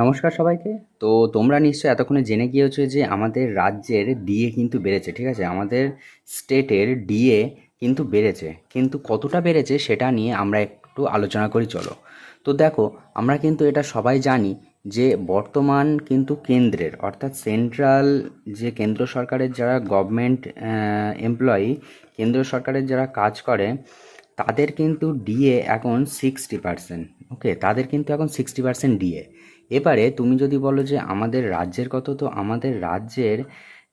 নমস্কার সবাইকে। তো তোমরা নিশ্চয়ই এতক্ষণে জেনে গিয়েছো যে আমাদের রাজ্যের ডিএ কিন্তু বেড়েছে, ঠিক আছে? আমাদের স্টেটের ডিএ কিন্তু বেড়েছে, কিন্তু কতটা বেড়েছে সেটা নিয়ে আমরা একটু আলোচনা করি, চলো। তো দেখো, আমরা কিন্তু এটা সবাই জানি যে বর্তমান কিন্তু কেন্দ্রের অর্থাৎ সেন্ট্রাল, যে কেন্দ্র সরকারের যারা গভর্নমেন্ট এমপ্লয়ি, কেন্দ্র সরকারের যারা কাজ করে, তাদের কিন্তু ডিএ এখন 60%। ওকে, তাদের কিন্তু এখন 60% ডিএ। এবারে তুমি যদি বলো যে আমাদের রাজ্যের কত, তো আমাদের রাজ্যের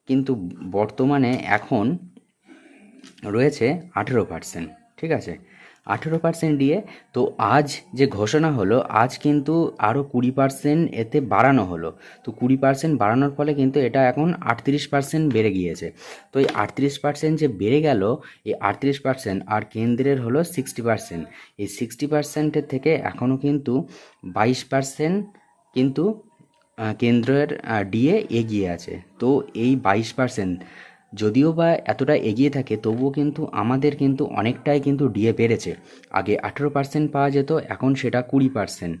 কিন্তু বর্তমানে এখন রয়েছে 18%, ঠিক আছে? 18% ডিএ। তো আজ যে ঘোষণা হলো, আজ কিন্তু আরও 20% এতে বাড়ানো হলো। তো 20% বাড়ানোর ফলে কিন্তু এটা এখন 38% বেড়ে গিয়েছে। তো এই 38% যে বেড়ে গেল, এই 38% আর কেন্দ্রের হলো 60%। এই 60%-এর থেকে এখনও কিন্তু 22% কিন্তু কেন্দ্রের ডিএ এগিয়ে আছে। তো এই 22% যদিও বা এতটা এগিয়ে থাকে, তবুও কিন্তু আমাদের কিন্তু অনেকটাই কিন্তু ডিএ বেড়েছে। আগে 18% পাওয়া যেত, এখন সেটা 20%,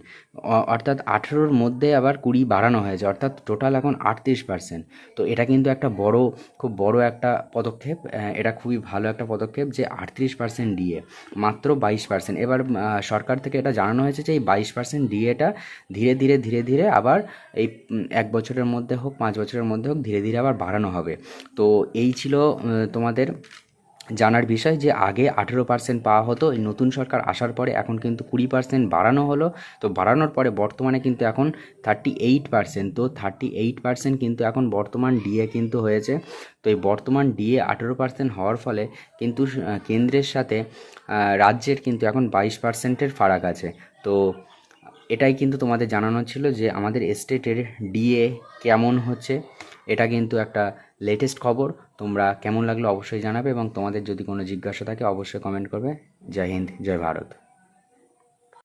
অর্থাৎ 18-র মধ্যে আবার 20 বাড়ানো হয়েছে, অর্থাৎ টোটাল এখন 38%। তো এটা কিন্তু একটা বড়, খুব বড় একটা পদক্ষেপ। এটা খুবই ভালো একটা পদক্ষেপ যে 38% ডিএ, মাত্র 22%। এবার সরকার থেকে এটা জানানো হয়েছে যে এই 22% ডিএটা ধীরে ধীরে ধীরে ধীরে আবার এই 1 বছরের মধ্যে হোক, 5 বছরের মধ্যে হোক, ধীরে ধীরে আবার বাড়ানো হবে। তো এই ছিল তোমাদের জানার বিষয় যে আগে 18% পাওয়া হতো, এই নতুন সরকার আসার পরে এখন কিন্তু 20% বাড়ানো হলো। তো বাড়ানোর পরে বর্তমানে কিন্তু এখন 38%। তো 38% কিন্তু এখন বর্তমান ডিএ কিন্তু হয়েছে। তো এই বর্তমান ডিএ 18% হওয়ার ফলে কিন্তু কেন্দ্রের সাথে রাজ্যের কিন্তু এখন 22%-এর ফারাক আছে। তো এটাই কিন্তু তোমাদের জানানো ছিল যে আমাদের স্টেটের ডিএ কেমন হচ্ছে। এটা কিন্তু একটা লেটেস্ট খবর। তোমরা কেমন লাগলো অবশ্যই জানাবে, এবং তোমাদের যদি কোনো জিজ্ঞাসা থাকে অবশ্যই কমেন্ট করবে। জয় হিন্দ, জয় ভারত।